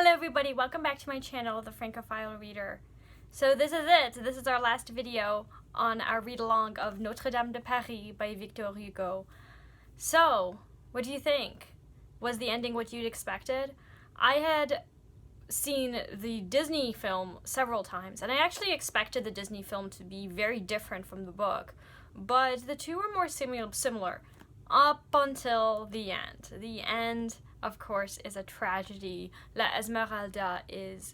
Hello everybody, welcome back to my channel, The Francophile Reader. So this is it. This is our last video on our read-along of Notre-Dame de Paris by Victor Hugo. So, what do you think? Was the ending what you'd expected? I had seen the Disney film several times, and I actually expected the Disney film to be very different from the book, but the two were more similar up until the end. The end, of course, is a tragedy. La Esmeralda is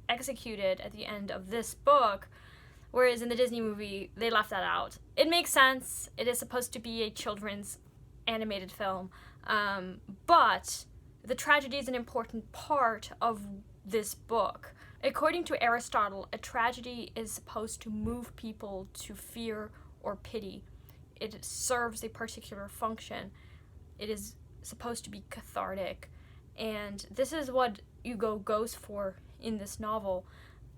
executed at the end of this book, whereas in the Disney movie, they left that out. It makes sense. It is supposed to be a children's animated film, but the tragedy is an important part of this book. According to Aristotle, a tragedy is supposed to move people to fear or pity. It serves a particular function. It is supposed to be cathartic, and this is what Hugo goes for in this novel.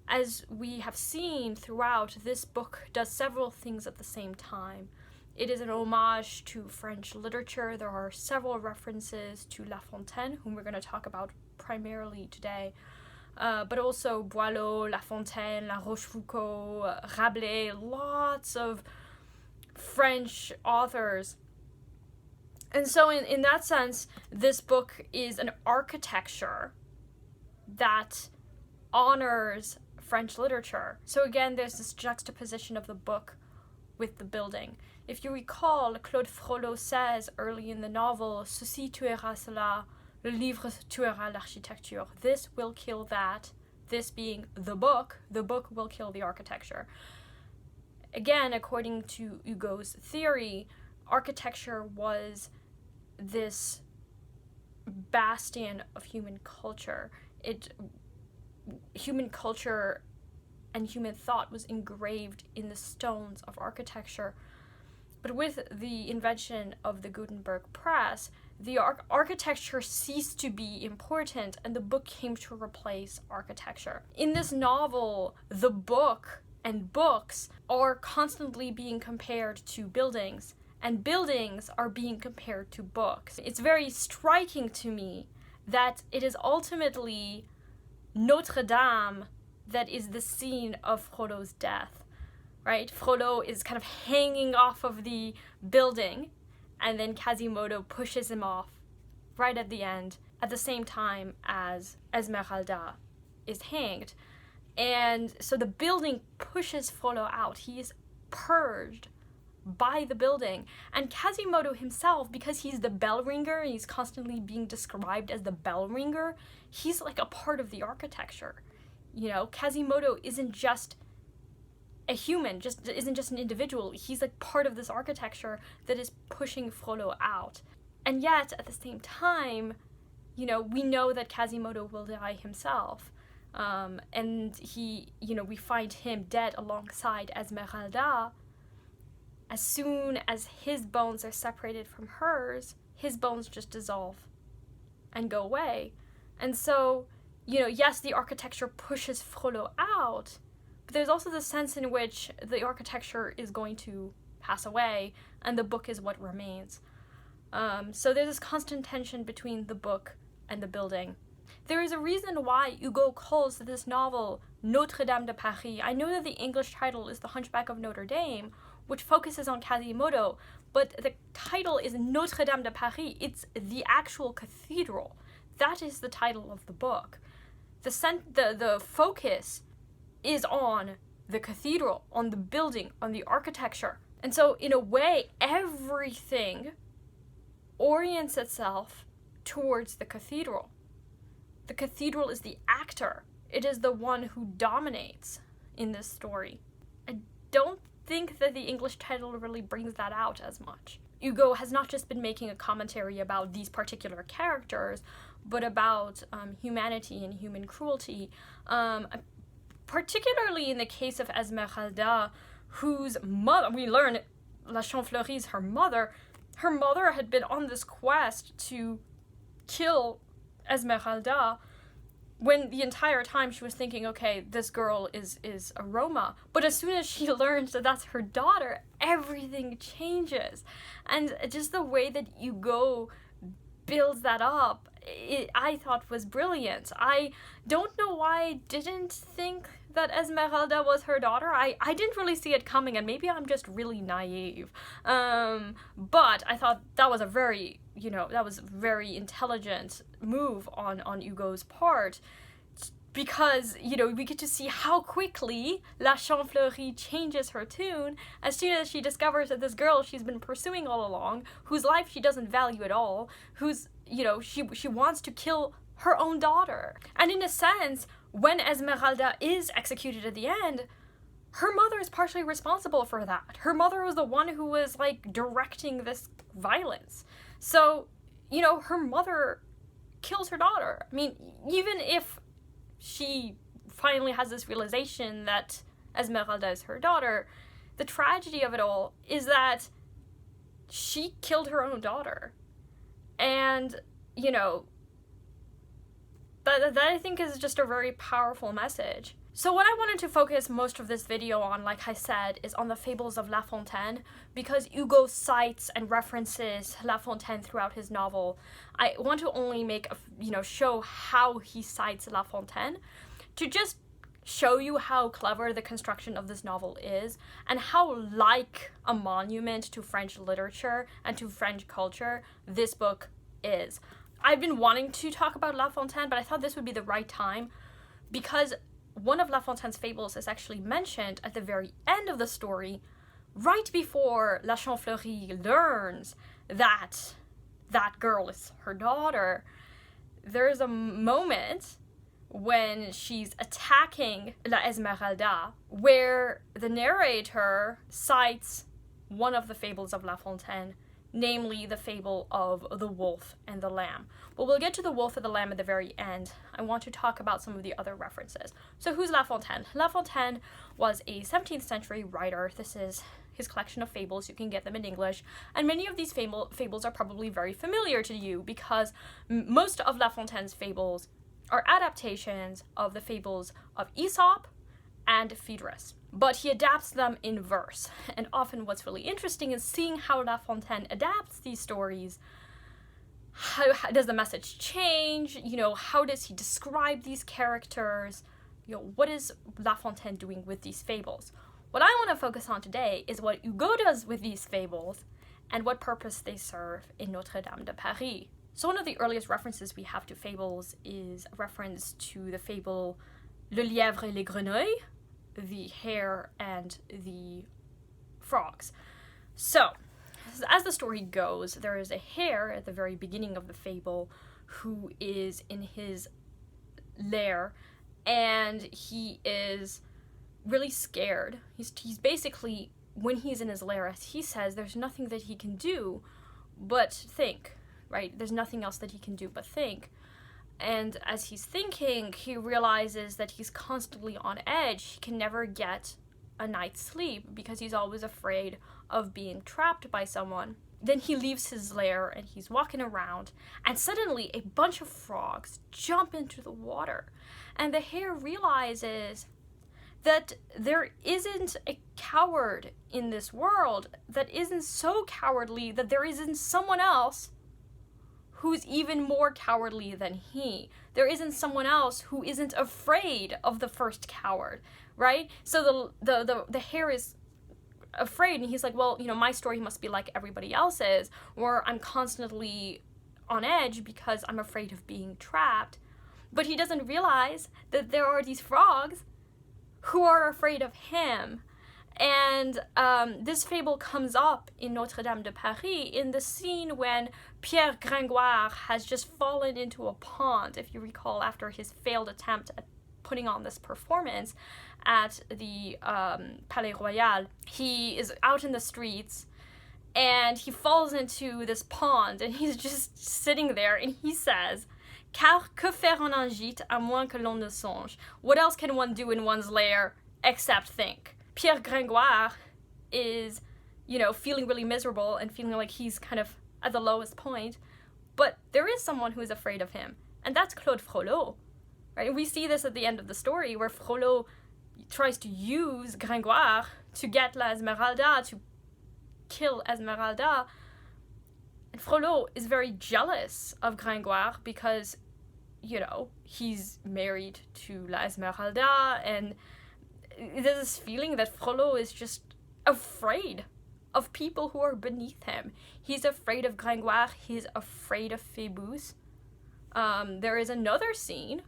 As we have seen throughout, this book does several things at the same time. It is an homage to French literature. There are several references to Lafontaine, whom we're going to talk about primarily today, but also Boileau, Lafontaine, La Rochefoucauld, Rabelais, lots of French authors. And so in that sense, this book is an architecture that honors French literature. So again, there's this juxtaposition of the book with the building. If you recall, Claude Frollo says early in the novel, "Ceci tuera cela, le livre tuera l'architecture." This will kill that. This being the book will kill the architecture. Again, according to Hugo's theory, architecture was this bastion of human culture. Human culture and human thought was engraved in the stones of architecture. But with the invention of the Gutenberg press, the architecture ceased to be important, and the book came to replace architecture. In this novel, the book and books are constantly being compared to buildings, and buildings are being compared to books. It's very striking to me that it is ultimately Notre-Dame that is the scene of Frollo's death, right? Frollo is kind of hanging off of the building, and then Quasimodo pushes him off right at the end, at the same time as Esmeralda is hanged. And so the building pushes Frollo out. He is purged by the building. And Quasimodo himself, because he's the bell ringer, and he's constantly being described as the bell ringer, he's like a part of the architecture. You know, Quasimodo isn't just a human, isn't just an individual. He's like part of this architecture that is pushing Frollo out. And yet, at the same time, you know, we know that Quasimodo will die himself. And we find him dead alongside Esmeralda. As soon as his bones are separated from hers, his bones just dissolve and go away. And so, you know, yes, the architecture pushes Frollo out, but there's also the sense in which the architecture is going to pass away, and the book is what remains. So there's this constant tension between the book and the building. There is a reason why Hugo calls this novel Notre-Dame de Paris. I know that the English title is The Hunchback of Notre Dame, which focuses on Quasimodo, but the title is Notre-Dame de Paris. It's the actual cathedral. That is the title of the book. The focus is on the cathedral, on the building, on the architecture. And so, in a way, everything orients itself towards the cathedral. The cathedral is the actor. It is the one who dominates in this story. I don't think that the English title really brings that out as much. Hugo has not just been making a commentary about these particular characters, but about humanity and human cruelty, particularly in the case of Esmeralda, whose mother, we learn La Champfleury is her mother. Her mother had been on this quest to kill Esmeralda, when the entire time she was thinking, okay, this girl is a Roma. But as soon as she learns that that's her daughter, everything changes. And just the way that Hugo builds that up I thought was brilliant. I don't know why I didn't think that Esmeralda was her daughter. I didn't really see it coming, and maybe I'm just really naive. But I thought that was a very, very intelligent move on Hugo's part, because, we get to see how quickly La Chantefleurie changes her tune as soon as she discovers that this girl she's been pursuing all along, whose life she doesn't value at all, who's, she wants to kill her own daughter. And in a sense, when Esmeralda is executed at the end, her mother is partially responsible for that. Her mother was the one who was, directing this violence. So, her mother kills her daughter. I mean, even if she finally has this realization that Esmeralda is her daughter, the tragedy of it all is that she killed her own daughter. And, that I think is just a very powerful message. So what I wanted to focus most of this video on, like I said, is on the Fables of Lafontaine, because Hugo cites and references Lafontaine throughout his novel. I want to only show how he cites Lafontaine, to just show you how clever the construction of this novel is, and how like a monument to French literature and to French culture this book is. I've been wanting to talk about Lafontaine, but I thought this would be the right time, because one of Lafontaine's fables is actually mentioned at the very end of the story, right before La Chantefleurie learns that that girl is her daughter. There's a moment when she's attacking La Esmeralda where the narrator cites one of the fables of Lafontaine, namely the fable of the wolf and the lamb. But we'll get to the wolf and the lamb at the very end. I want to talk about some of the other references. So who's Lafontaine? Lafontaine was a 17th century writer. This is his collection of fables. You can get them in English. And many of these fables are probably very familiar to you, because most of Lafontaine's fables are adaptations of the fables of Aesop and Phaedrus. But he adapts them in verse. And often what's really interesting is seeing how Lafontaine adapts these stories. How does the message change? How does he describe these characters? What is Lafontaine doing with these fables? What I want to focus on today is what Hugo does with these fables and what purpose they serve in Notre-Dame de Paris. So one of the earliest references we have to fables is a reference to the fable Le Lièvre et les Grenouilles, the hare and the frogs. So, as the story goes, there is a hare at the very beginning of the fable who is in his lair, and he is really scared. He's basically, when he's in his lair, as he says, there's nothing that he can do but think, right? There's nothing else that he can do but think. And as he's thinking, he realizes that he's constantly on edge. He can never get a night's sleep because he's always afraid of being trapped by someone. Then he leaves his lair and he's walking around, and suddenly a bunch of frogs jump into the water. And the hare realizes that there isn't a coward in this world that isn't so cowardly that there isn't someone else who's even more cowardly than he. There isn't someone else who isn't afraid of the first coward, right? So the hare is afraid, and he's like, well, my story must be like everybody else's, where I'm constantly on edge because I'm afraid of being trapped. But he doesn't realize that there are these frogs who are afraid of him. And this fable comes up in Notre-Dame de Paris in the scene when Pierre Grangois has just fallen into a pond, if you recall, after his failed attempt at putting on this performance at the Palais Royal. He is out in the streets and he falls into this pond, and he's just sitting there, and he says, "Car que faire en un gîte à moins que l'on ne songe?" What else can one do in one's lair except think? Pierre Grangois is, feeling really miserable and feeling like he's kind of at the lowest point, but there is someone who is afraid of him, and that's Claude Frollo, right? We see this at the end of the story where Frollo tries to use Gringoire to get La Esmeralda, to kill Esmeralda, And Frollo is very jealous of Gringoire because, you know, he's married to La Esmeralda, and there's this feeling that Frollo is just afraid of people who are beneath him. He's afraid of Gringoire, he's afraid of Phoebus. There is another scene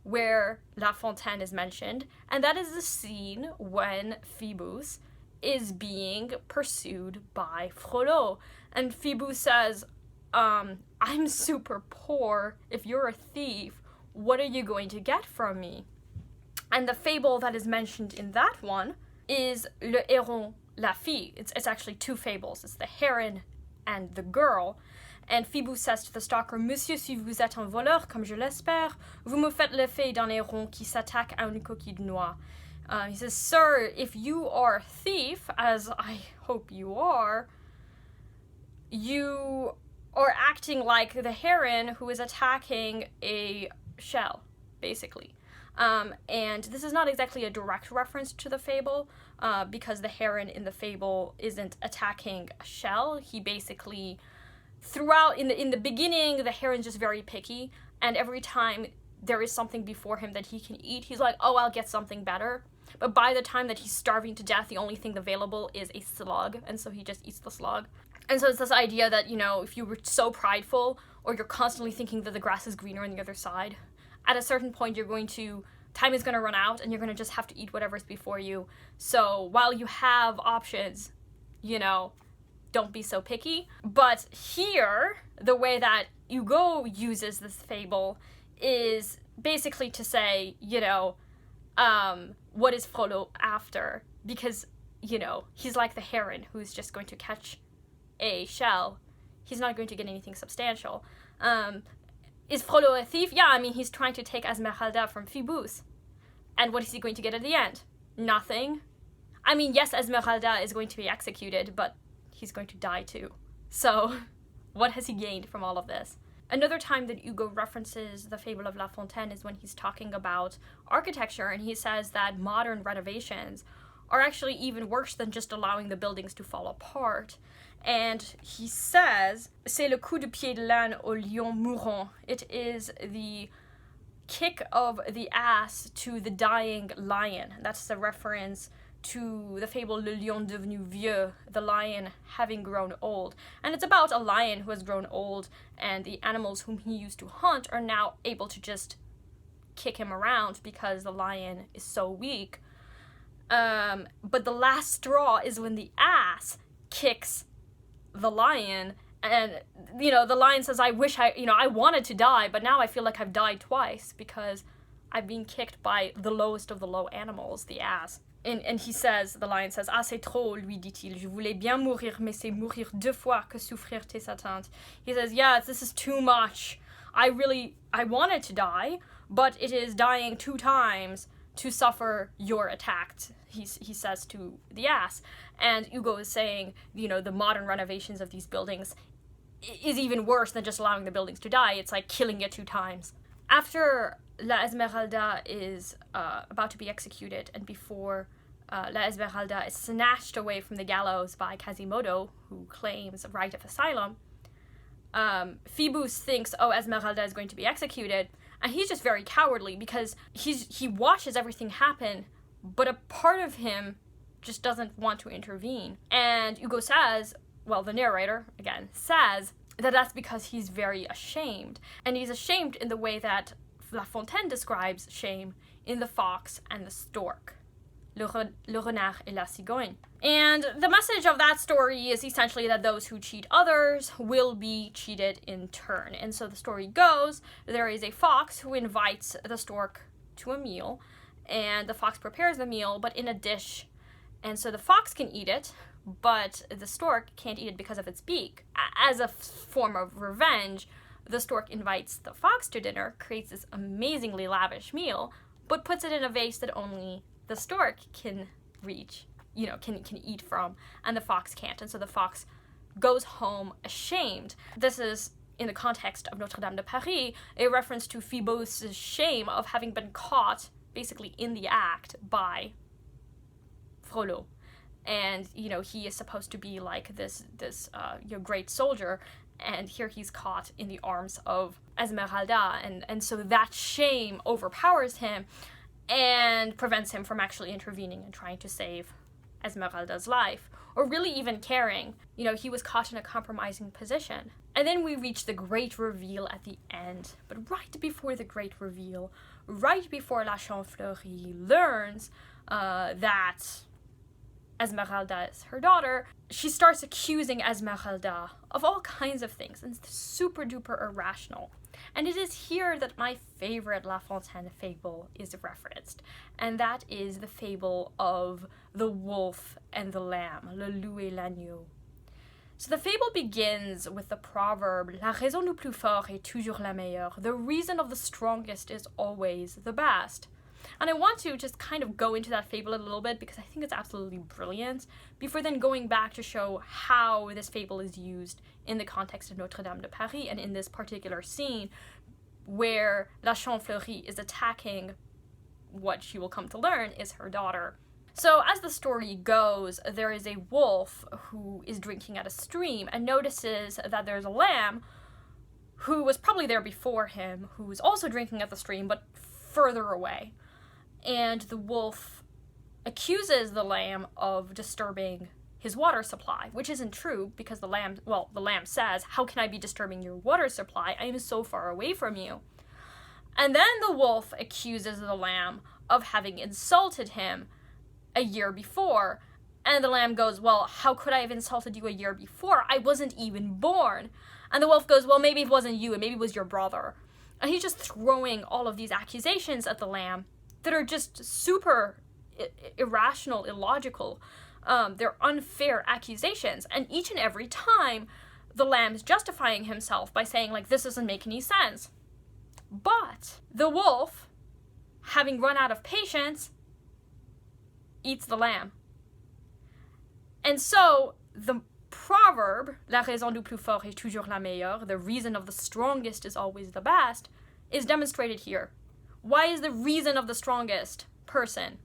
where Lafontaine is mentioned, and that is the scene when Phoebus is being pursued by Frollo. And Phoebus says, I'm super poor. If you're a thief, what are you going to get from me? And the fable that is mentioned in that one is Le Héron, la Fille. It's actually two fables. It's the heron and the girl. And Phoebus says to the stalker, Monsieur, si vous êtes un voleur, comme je l'espère, vous me faites l'effet d'un héron qui s'attaque à une coquille de noix. He says, Sir, if you are a thief, as I hope you are acting like the heron who is attacking a shell, basically. And this is not exactly a direct reference to the fable, because the heron in the fable isn't attacking a shell. He basically, throughout, in the beginning, the heron's just very picky, and every time there is something before him that he can eat, he's like, oh, I'll get something better. But by the time that he's starving to death, the only thing available is a slug, and so he just eats the slug. And so it's this idea that, you know, if you were so prideful, or you're constantly thinking that the grass is greener on the other side, at a certain point time is going to run out, and you're going to just have to eat whatever's before you. So while you have options, you know, don't be so picky. But here, the way that Hugo uses this fable is basically to say, you know, what is Frollo after? Because, you know, he's like the heron who's just going to catch a shell. He's not going to get anything substantial. Is Frollo a thief? Yeah, I mean, he's trying to take Esmeralda from Phoebus. And what is he going to get at the end? Nothing. I mean, yes, Esmeralda is going to be executed, but he's going to die too. So, what has he gained from all of this? Another time that Hugo references the Fable of Lafontaine is when he's talking about architecture, and he says that modern renovations are actually even worse than just allowing the buildings to fall apart. And he says, c'est le coup de pied de l'âne au lion mourant. It is the kick of the ass to the dying lion. That's the reference to the fable Le Lion devenu vieux, the lion having grown old. And it's about a lion who has grown old, and the animals whom he used to hunt are now able to just kick him around because the lion is so weak. But the last straw is when the ass kicks the lion, and, you know, the lion says, I wanted to die, but now I feel like I've died twice because I've been kicked by the lowest of the low animals, the ass. And he says, the lion says, ah, c'est trop, lui dit-il. Je voulais bien mourir, mais c'est mourir deux fois que souffrir tes attentes. He says, yeah, this is too much. I wanted to die, but it is dying 2 times to suffer your attacks, he says to the ass. And Hugo is saying, you know, the modern renovations of these buildings is even worse than just allowing the buildings to die. It's like killing it 2 times. After La Esmeralda is about to be executed, and before La Esmeralda is snatched away from the gallows by Quasimodo, who claims a right of asylum, Phoebus thinks, oh, Esmeralda is going to be executed, and he's just very cowardly because he watches everything happen, but a part of him just doesn't want to intervene. And Hugo says, well, the narrator, again, says that that's because he's very ashamed. And he's ashamed in the way that Lafontaine describes shame in The Fox and the Stork, Le Renard et la Cigogne. And the message of that story is essentially that those who cheat others will be cheated in turn. And so the story goes, there is a fox who invites the stork to a meal, and the fox prepares the meal, but in a dish. And so the fox can eat it, but the stork can't eat it because of its beak. As a form of revenge, the stork invites the fox to dinner, creates this amazingly lavish meal, but puts it in a vase that only the stork can reach, you know, can eat from, and the fox can't. And so the fox goes home ashamed. This is, in the context of Notre-Dame de Paris, a reference to Phoebus' shame of having been caught, basically in the act, by Frollo. and he is supposed to be like this great soldier, and here he's caught in the arms of Esmeralda, and so that shame overpowers him and prevents him from actually intervening and trying to save Esmeralda's life, or really even caring. He was caught in a compromising position. And then we reach the great reveal at the end. But right before the great reveal, right before La Chantefleurie learns that Esmeralda is her daughter, she starts accusing Esmeralda of all kinds of things, and it's super duper irrational. And it is here that my favorite La Fontaine fable is referenced, and that is the fable of the wolf and the lamb, le loup et l'agneau. So the fable begins with the proverb, La raison du plus fort est toujours la meilleure. The reason of the strongest is always the best. And I want to just kind of go into that fable a little bit because I think it's absolutely brilliant, before then going back to show how this fable is used in the context of Notre-Dame de Paris, and in this particular scene where La Chantefleurie is attacking what she will come to learn is her daughter. So as the story goes, there is a wolf who is drinking at a stream and notices that there's a lamb who was probably there before him, who's also drinking at the stream, but further away. And the wolf accuses the lamb of disturbing his water supply, which isn't true, because the lamb says, how can I be disturbing your water supply? I am so far away from you. And then the wolf accuses the lamb of having insulted him a year before. And the lamb goes, well, how could I have insulted you a year before? I wasn't even born. And the wolf goes, well, maybe it wasn't you, and maybe it was your brother. And he's just throwing all of these accusations at the lamb that are just super irrational, illogical. They're unfair accusations. And each and every time, the lamb's justifying himself by saying, like, this doesn't make any sense. But the wolf, having run out of patience, eats the lamb. And so the proverb, La raison du plus fort est toujours la meilleure, the reason of the strongest is always the best, is demonstrated here. Why is the reason of the strongest person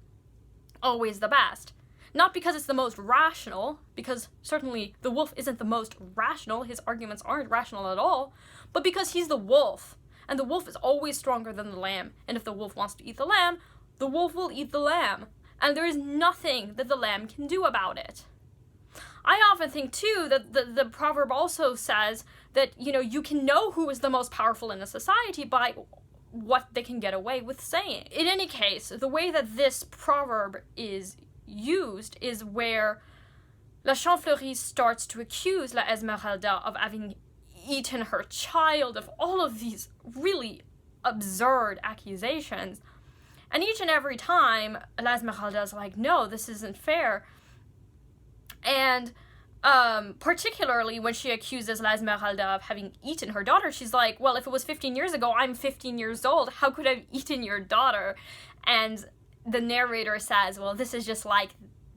always the best? Not because it's the most rational, because certainly the wolf isn't the most rational, his arguments aren't rational at all, but because he's the wolf, and the wolf is always stronger than the lamb, and if the wolf wants to eat the wolf will eat the lamb, and there is nothing that the lamb can do about it. I often think, too, that the proverb also says that, you can know who is the most powerful in a society by what they can get away with saying. In any case, the way that this proverb is used is where La Chantefleurie starts to accuse La Esmeralda of having eaten her child, of all of these really absurd accusations. And each and every time, La Esmeralda is like, no, this isn't fair. And particularly when she accuses La Esmeralda of having eaten her daughter, she's like, well, if it was 15 years ago, I'm 15 years old. How could I have eaten your daughter? And the narrator says, well, this is just like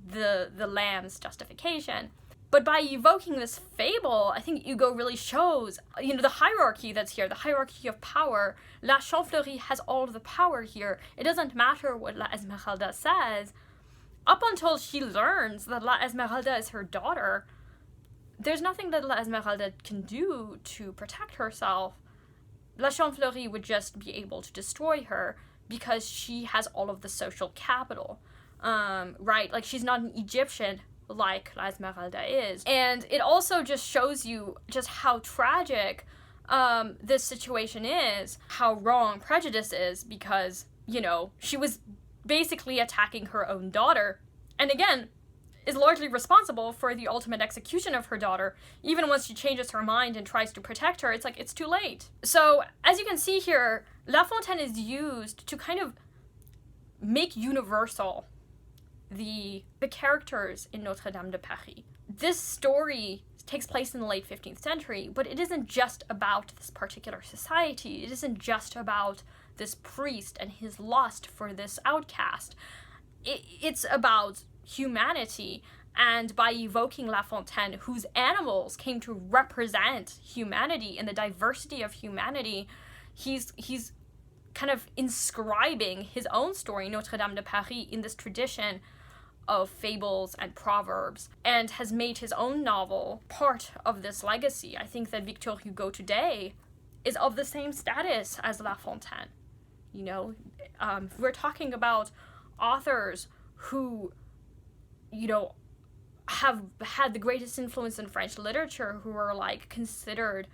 the lamb's justification. But by evoking this fable, I think Hugo really shows, the hierarchy that's here, the hierarchy of power. La Chantefleurie has all of the power here. It doesn't matter what La Esmeralda says. Up until she learns that La Esmeralda is her daughter, there's nothing that La Esmeralda can do to protect herself. La Chantefleurie would just be able to destroy her because she has all of the social capital, right? Like, she's not an Egyptian like La Esmeralda is. And it also just shows you just how tragic this situation is, how wrong prejudice is, because, she was basically attacking her own daughter, and again, is largely responsible for the ultimate execution of her daughter. Even once she changes her mind and tries to protect her, it's like, it's too late. So, as you can see here, La Fontaine is used to kind of make universal the characters in Notre-Dame de Paris. This story takes place in the late 15th century, but it isn't just about this particular society. It isn't just about this priest and his lust for this outcast. It's about humanity, and by evoking La Fontaine, whose animals came to represent humanity and the diversity of humanity, he's kind of inscribing his own story, Notre-Dame de Paris, in this tradition of fables and proverbs, and has made his own novel part of this legacy. I think that Victor Hugo today is of the same status as Lafontaine. You know, we're talking about authors who, you know, have had the greatest influence in French literature, who are like considered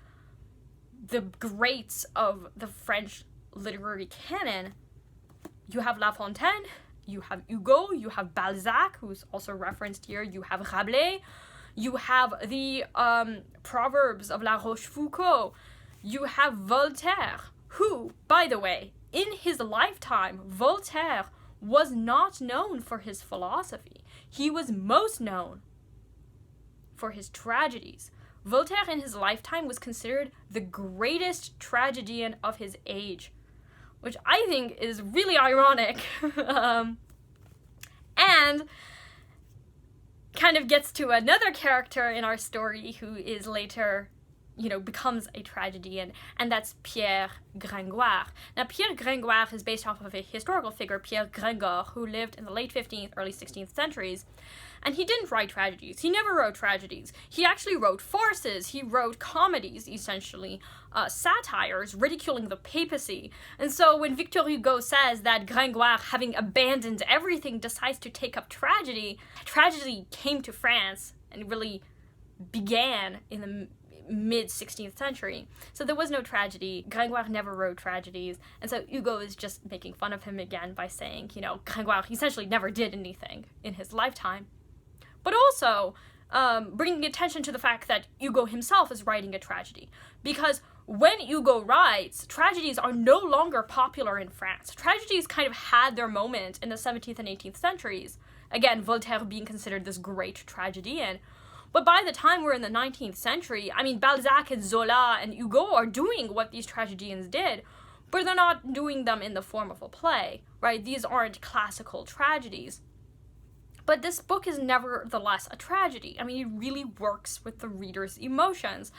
the greats of the French literary canon. You have Lafontaine, you have Hugo, you have Balzac, who's also referenced here, you have Rabelais, you have the Proverbs of La Rochefoucauld, you have Voltaire, who, by the way, in his lifetime, Voltaire was not known for his philosophy. He was most known for his tragedies. Voltaire in his lifetime was considered the greatest tragedian of his age, which I think is really ironic. And kind of gets to another character in our story who is later, you know, becomes a tragedian, and that's Pierre Grangois. Now, Pierre Grangois is based off of a historical figure, Pierre Grangois, who lived in the late 15th, early 16th centuries, and he didn't write tragedies. He never wrote tragedies. He actually wrote farces. He wrote comedies, essentially, satires, ridiculing the papacy. And so when Victor Hugo says that Grangois, having abandoned everything, decides to take up tragedy, tragedy came to France and really began in the mid-16th century. So there was no tragedy. Grangois never wrote tragedies. And so Hugo is just making fun of him again by saying, you know, Grangois essentially never did anything in his lifetime. But also bringing attention to the fact that Hugo himself is writing a tragedy. Because when Hugo writes, tragedies are no longer popular in France. Tragedies kind of had their moment in the 17th and 18th centuries. Again, Voltaire being considered this great tragedian. But by the time we're in the 19th century, I mean, Balzac and Zola and Hugo are doing what these tragedians did, but they're not doing them in the form of a play, right? These aren't classical tragedies. But this book is nevertheless a tragedy. I mean, it really works with the reader's emotions.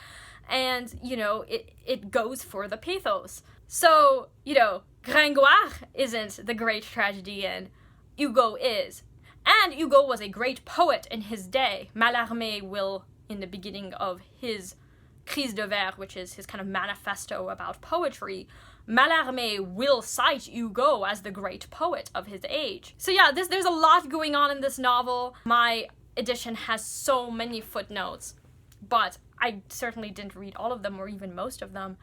And, you know, it goes for the pathos. So, you know, Grangois isn't the great tragedian. Hugo is. And Hugo was a great poet in his day. Mallarmé will, in the beginning of his Crise de Vers, which is his kind of manifesto about poetry, Mallarmé will cite Hugo as the great poet of his age. So yeah, there's a lot going on in this novel. My edition has so many footnotes, but I certainly didn't read all of them or even most of them.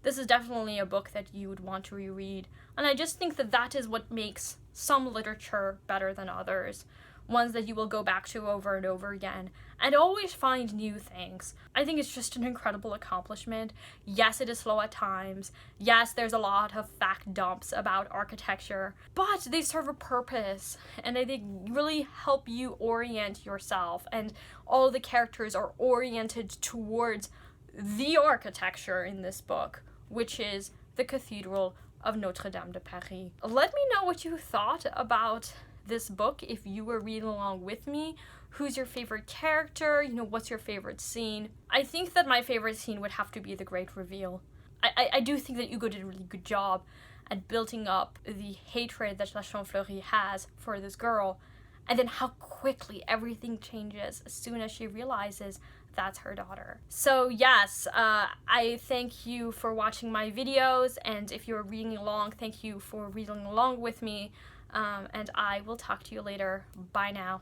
This is definitely a book that you would want to reread. And I just think that that is what makes some literature better than others. Ones that you will go back to over and over again and always find new things. I think it's just an incredible accomplishment. Yes, it is slow at times. Yes, there's a lot of fact dumps about architecture, but they serve a purpose and they really help you orient yourself, and all the characters are oriented towards the architecture in this book, which is the Cathedral of Notre-Dame de Paris. Let me know what you thought about this book if you were reading along with me. Who's your favorite character? You know, what's your favorite scene? I think that my favorite scene would have to be the great reveal. I do think that Hugo did a really good job at building up the hatred that La Chantefleurie has for this girl, and then how quickly everything changes as soon as she realizes that's her daughter. So yes, I thank you for watching my videos, and if you're reading along, thank you for reading along with me, and I will talk to you later. Bye now.